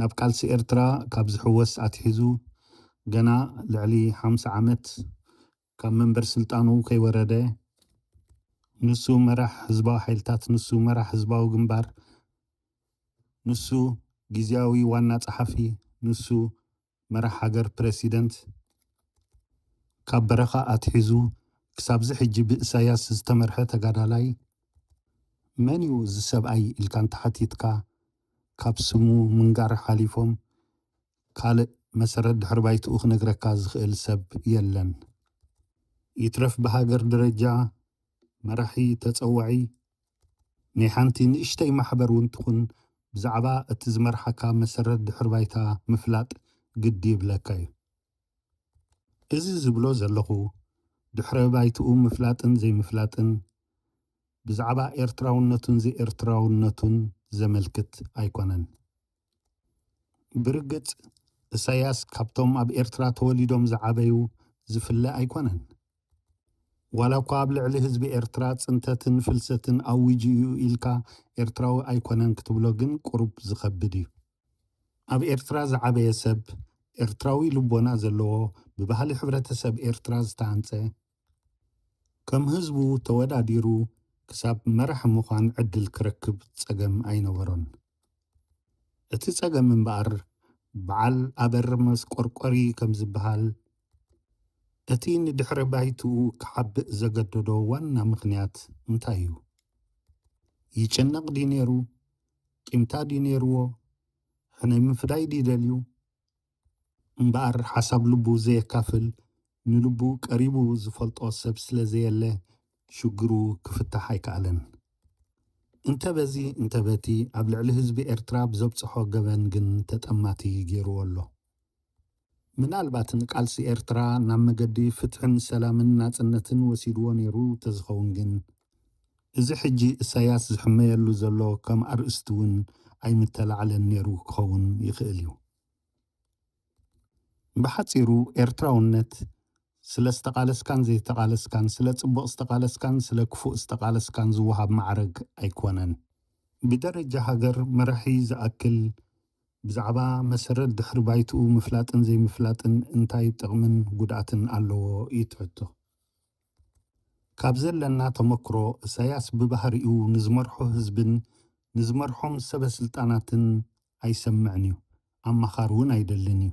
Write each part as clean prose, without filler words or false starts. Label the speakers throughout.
Speaker 1: ናብ ቃልሲ ኤርትራ ካብ ዝሕወስ ኣትሒዙ ገና ልዕሊ 50 ዓመት ካብ መንበር ስልጣኑ ከይወረደ ንሱ መራሕ ህዝባዊ ሓይልታት ንሱ መራሕ ህዝባዊ ግንባር ንሱ ጊዜያዊ ዋና ጸሓፊ ንሱ መራሕ ሃገር ፕሬሲደንት ካብ በረኻ ኣትሒዙ ክሳብ ሕጂ ብኢሳያስ ዝተመርሐ ተጋዳላይ መን እዩ እዚ ሰብኣይ ኢልካ እንተሓቲትካ ካብ ስሙ ምንጋር ሓሊፎም ካልእ መሰረት ድሕሪ ባይትኡ ክነግረካ ዝኽእል ሰብ የለን። ይትረፍ ብሃገር ደረጃ መራሒ ተፀዋዒ ናይ ሓንቲ ንእሽተይ ማሕበር እውን ትኹን ብዛዕባ እቲ ዝመርሓካ መሰረት ድሕሪ ባይታ ምፍላጥ ግዲ ይብለካ እዩ። እዚ ዝብሎ ዘለኹ ድሕሪ ባይትኡ ምፍላጥን ዘይምፍላጥን ብዛዕባ ኤርትራውነቱን ዘይኤርትራውነቱን ዘመልክት ኣይኮነን። ብርግጽ ኢሳያስ ካብቶም ኣብ ኤርትራ ተወሊዶም ዝዓበዩ ዝፍለ ኣይኮነን። ዋላ እኳ ኣብ ልዕሊ ህዝቢ ኤርትራ ጽንተትን ፍልሰትን ኣውጁ እዩ ኢልካ ኤርትራዊ ኣይኮነን ክትብሎ ግን ቁሩብ ዝኸብድ እዩ። ኣብ ኤርትራ ዝዓበየ ሰብ ኤርትራዊ ልቦና ዘለዎ ብባህሊ ሕብረተሰብ ኤርትራ ዝተሃንጸ ከም ህዝቡ ተወዳዲሩ ክሳብ መራሕ ምዃን ዕድል ክረክብ ጸገም ኣይነበሮን። እቲ ጸገም እምበኣር በዓል ኣበር መስቆርቆሪ ከም ዝበሃል እቲ ንድሕሪ ባይትኡ ክሓብእ ዘገደዶ ዋና ምኽንያት እንታይ እዩ? ይጭነቕ ዲ ነይሩ? ቂምታ ዲ ነይርዎ? ሕነይ ምፍዳይ ዲ ደልዩ? እምበኣር ሓሳብ ልቡ ዘየካፍል ንልቡ ቀሪቡ ዝፈልጦ ሰብ ስለ ዘየለ ሽግሩ ክፍታሕ ኣይከኣለን። እንተበዚ እንተበቲ ኣብ ልዕሊ ህዝቢ ኤርትራ ብዘብፅሖ ገበን ግን ተጠማቲ ገይርዎ ኣሎ። ምናልባት ንቃልሲ ኤርትራ ናብ መገዲ ፍትሕን ሰላምን ናጽነትን ወሲድዎ ነይሩ ተዝኸውን ግን እዚ ሕጂ ኢሳያስ ዝሕመየሉ ዘሎ ከም ኣርእስቲ እውን ኣይምተላዕለን ነይሩ ክኸውን ይኽእል እዩ። ብሓፂሩ ኤርትራውነት ስለ ዝተቃለስካን ዘይተቃለስካን ስለ ጽቡቕ ዝተቃለስካን ስለ ክፉእ ዝተቃለስካን ዝወሃብ ማዕረግ ኣይኮነን። ብደረጃ ሃገር መራሒ ዝኣክል ብዛዕባ መሰረት ድሕሪ ባይትኡ ምፍላጥን ዘይምፍላጥን እንታይ ጥቕምን ጉድኣትን ኣለዎ ይትሕቶ። ካብ ዘለና ተመክሮ ኢሳያስ ብባህሪኡ ንዝመርሖ ህዝብን ንዝመርሖም ሰበስልጣናትን ኣይሰምዕን እዩ፣ ኣማኻሪ እውን ኣይደልን እዩ።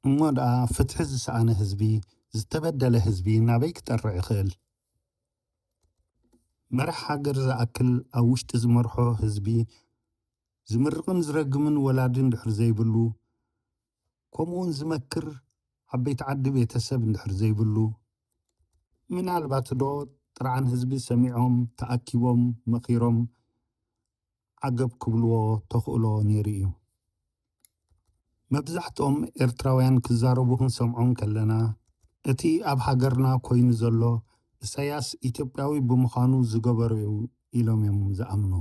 Speaker 1: እሞ ደኣ ፍትሒ ዝሰኣነ ህዝቢ ዝተበደለ ህዝቢ ናበይ ክጠርዕ ይኽእል? መራሕ ሃገር ዝኣክል ኣብ ውሽጢ ዝመርሖ ህዝቢ ዝምርቕን ዝረግምን ወላድን ድሕሪ ዘይብሉ ከምኡውን ዝመክር ዓበይቲ ዓዲ ቤተሰብ እንድሕር ዘይብሉ ምናልባት ዶ ጥርዓን ህዝቢ ሰሚዖም ተኣኪቦም መኺሮም ዓገብ ክብልዎ ተኽእሎ ነይሩ እዩ። መብዛሕትኦም ኤርትራውያን ክዛረቡ ክንሰምዖም ከለና እቲ ኣብ ሃገርና ኮይኑ ዘሎ ኢሳያስ ኢትዮጵያዊ ብምዃኑ ዝገበሩ ኢሎም እዮም ዝኣምኑ።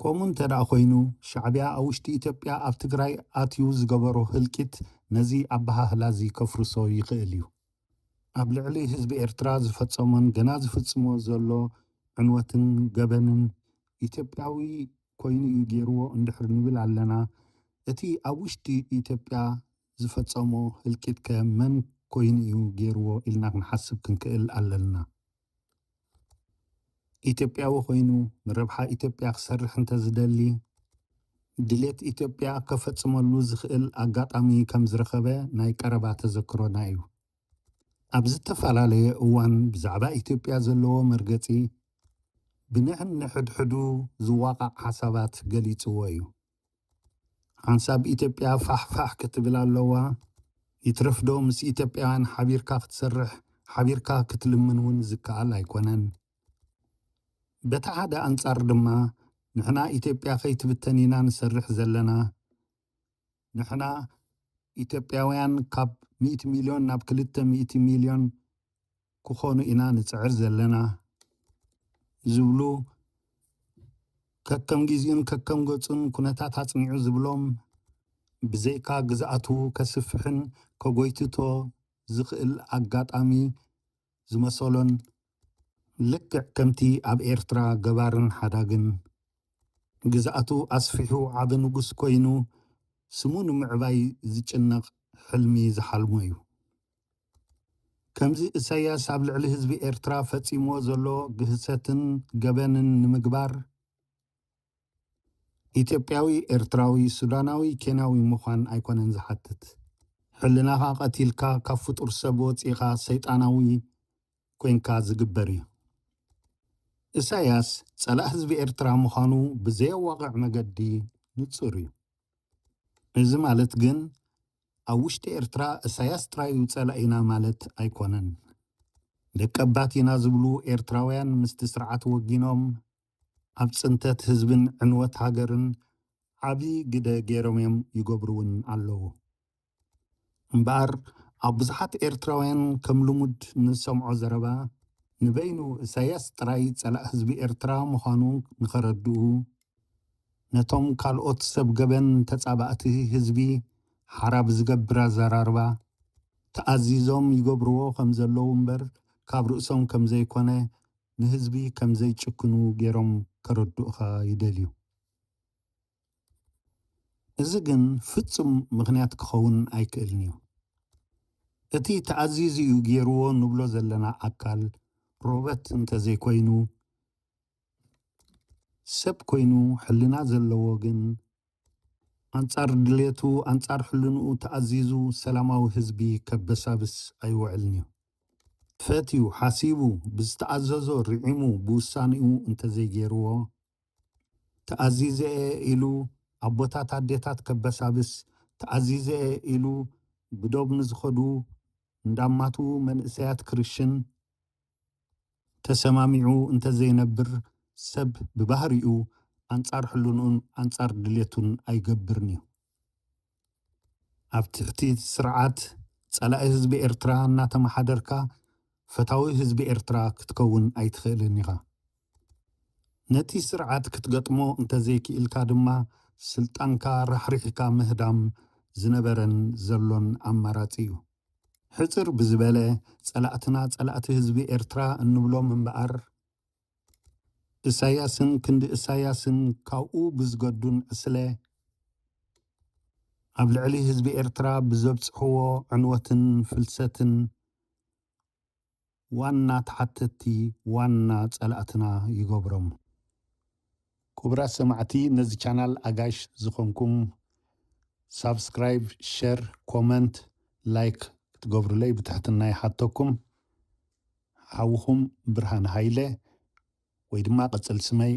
Speaker 1: ከምኡ እንተደኣ ኮይኑ ሻዕብያ ኣብ ውሽጢ ኢትዮጵያ ኣብ ትግራይ ኣትዩ ዝገበሮ ህልቂት ነዚ ኣበሃህላ እዚ ከፍርሶ ይኽእል እዩ። ኣብ ልዕሊ ህዝቢ ኤርትራ ዝፈጸሞን ገና ዝፍጽሞ ዘሎ ዕንወትን ገበንን ኢትዮጵያዊ ኮይኑ እዩ ገይርዎ እንድሕር ንብል ኣለና እቲ ኣብ ውሽጢ ኢትዮጵያ ዝፈጸሞ ህልቂት ከ መን ኮይኑ እዩ ገይርዎ ኢልና ክንሓስብ ክንክእል ኣለና። ኢትዮጵያዊ ኮይኑ ንረብሓ ኢትዮጵያ ክሰርሕ እንተዝደሊ ድሌት ኢትዮጵያ ከፈጽመሉ ዝኽእል ኣጋጣሚ ከም ዝረኸበ ናይ ቀረባ ተዘክሮና እዩ። ኣብ ዝተፈላለየ እዋን ብዛዕባ ኢትዮጵያ ዘለዎ መርገጺ ብንሕንሕድሕዱ ዝዋቓዕ ሓሳባት ገሊጽዎ እዩ። ሓንሳብ ኢትዮጵያ ፋሕፋሕ ክትብል ኣለዋ። ይትረፍዶ ምስ ኢትዮጵያውያን ሓቢርካ ክትሰርሕ ሓቢርካ ክትልምን እውን ዝከኣል ኣይኮነን። በታ ሓደ ኣንጻር ድማ ንሕና ኢትዮጵያ ከይትብተን ኢና ንሰርሕ ዘለና፣ ንሕና ኢትዮጵያውያን ካብ 100 ሚልዮን ናብ 200 ሚልዮን ክኾኑ ኢና ንጽዕር ዘለና ዝብሉ ከከም ጊዜኡን ከከም ገጹን ኩነታት ኣጽኒዑ ዝብሎም ብዘይካ ግዝኣቱ ከስፍሕን ከጎይትቶ ዝኽእል ኣጋጣሚ ዝመሰሎን ልክዕ ከምቲ ኣብ ኤርትራ ገባርን ሓዳግን ግዛኣቱ ኣስፊሑ ዓብ ንጉስ ኮይኑ ስሙ ንምዕባይ ዝጭነቕ ሕልሚ ዝሓልሞ እዩ። ከምዚ ኢሳያስ ኣብ ልዕሊ ህዝቢ ኤርትራ ፈጺምዎ ዘሎ ግህሰትን ገበንን ንምግባር ኢትዮጵያዊ፣ ኤርትራዊ፣ ሱዳናዊ፣ ኬንያዊ ምዃን ኣይኮነን ዝሓትት። ሕልናኻ ቀቲልካ ካብ ፍጡር ሰብ ወፂኻ ሰይጣናዊ ኮንካ ዝግበር እዩ። ኢሳያስ ጸላእ ህዝቢ ኤርትራ ምዃኑ ብዘየዋቕዕ መገዲ ንጹር እዩ። እዚ ማለት ግን ኣብ ውሽጢ ኤርትራ ኢሳያስ ጥራዩ ጸላእ ኢና ማለት ኣይኮነን። ደቀባት ኢና ዝብሉ ኤርትራውያን ምስቲ ስርዓት ወጊኖም ኣብ ጽንተት ህዝብን ዕንወት ሃገርን ዓብዪ ግደ ገይሮም እዮም ይገብሩውን ኣለዉ። እምበኣር ኣብ ብዙሓት ኤርትራውያን ከም ልሙድ ንሰምዖ ዘረባ ንበይኑ ኢሳያስ ጥራይ ጸላእ ህዝቢ ኤርትራ ምዃኑ ንኸረድኡ ነቶም ካልኦት ሰብ ገበን ተጻባእቲ ህዝቢ ሓራብ ዝገብር ኣዘራርባ ተኣዚዞም ይገብርዎ ከም ዘለዉ እምበር ካብ ርእሶም ከም ዘይኮነ ንህዝቢ ከም ዘይጭክኑ ገይሮም ከረድኡኻ ይደልዩ። እዚ ግን ፍጹም ምኽንያት ክኸውን ኣይክእልን እዩ። እቲ ተኣዚዙ እዩ ገይርዎ ንብሎ ዘለና ኣካል ሮበት እንተዘይኮይኑ ሰብ ኮይኑ ሕልና ዘለዎ ግን ኣንጻር ድሌቱ ኣንጻር ሕልንኡ ተኣዚዙ ሰላማዊ ህዝቢ ከበሳብስ ኣይውዕልን እዩ። ፈትዩ ሓሲቡ ብዝተኣዘዞ ርዒሙ ብውሳኒኡ እንተዘይገይርዎ ተኣዚዘ ኢሉ ኣቦታት ኣዴታት ከበሳብስ ተኣዚዘ ኢሉ ብዶብ ንዝኸዱ እንዳማቱ መንእሰያት ክርሽን ተሰማሚዑ እንተዘይነብር ሰብ ብባህሪኡ ኣንጻር ሕልንኡን ኣንጻር ድሌቱን ኣይገብርን እዩ። ኣብ ትሕቲ ስርዓት ጸላኢ ህዝቢ ኤርትራ እናተመሓደርካ ፈታዊ ህዝቢ ኤርትራ ክትከውን ኣይትኽእልን ኢኻ። ነቲ ስርዓት ክትገጥሞ እንተዘይክኢልካ ድማ ስልጣንካ ራሕሪሕካ ምህዳም ዝነበረን ዘሎን ኣማራፂ እዩ። ሕፅር ብዝበለ ጸላእትና ጸላእቲ ህዝቢ ኤርትራ እንብሎም እምበኣር ኢሳያስን ክንዲ ኢሳያስን ካብኡ ብዝገዱን ዕስለ ኣብ ልዕሊ ህዝቢ ኤርትራ ብዘብጽሕዎ ዕንወትን ፍልሰትን ዋና ተሓተቲ ዋና ጸላእትና ይገብሮም። ክቡራት ሰማዕቲ ነዚ ቻናል ኣጋሽ ዝኾንኩም ሳብስክራይብ፣ ሸር፣ ኮመንት፣ ላይክ ክትገብሩለይ ብትሕትና ይሓተኩም። ሓውኹም ብርሃን ሃይለ ወይ ድማ ቅጽል ስመይ